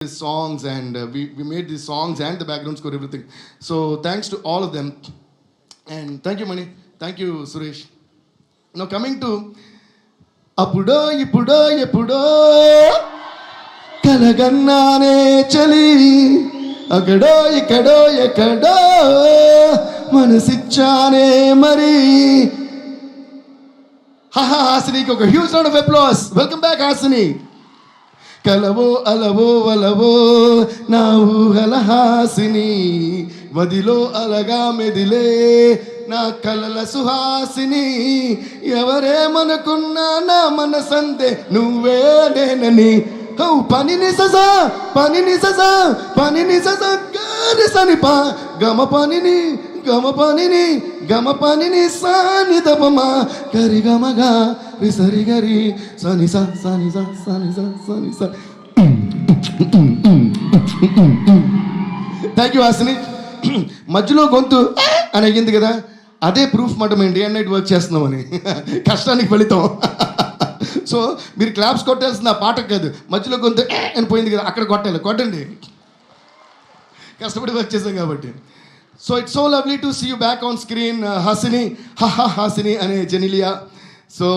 these songs and we made these songs and the background score, everything. So thanks to all of them. And thank you, Mani. Thank you, Suresh. Now coming to అప్పుడో ఇప్పుడో ఎప్పుడో కలగన్నానే చలి అక్కడో ఇక్కడో ఎక్కడో మనసిచ్చానే మరి. హాసినికి ఒక huge round of applause. Welcome back Hasini. కలవో అలవో వలవో నా ఊహల హాసిని, వదిలో అలగా మెదిలే నా కలల సుహాసిని. ఎవరేమనుకున్నా నా మనసంతే నువ్వే నేనని. పనిని సజా పనిని సజా పనిని సజా గారి సనిపా గమ పనిని గమ పనిని గమ పనిని సాని దపమా కరి గమగా రిసరి గరి సని సా సని సా సని సా సని సా. Thank you Hasini. మధ్యలో గొంతు అని అయ్యింది కదా, అదే ప్రూఫ్ మాట మేము డే అండ్ నైట్ వర్క్ చేస్తున్నామని, కష్టానికి ఫలితం. సో మీరు క్లాప్స్ కొట్టాల్సిన పాట కాదు, మధ్యలో గొంతు అని పోయింది కదా, అక్కడ కొట్టాలి. కొట్టండి, కష్టపడి వర్క్ చేసాం కాబట్టి. So it's so lovely to see you back on screen Hasini. Hasini అనే Genelia. So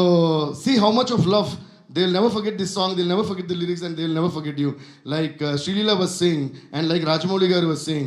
see how much of love. They will never forget this song, they will never forget the lyrics, and they will never forget you. Like Srilila was saying, and like Rajamouli garu was saying.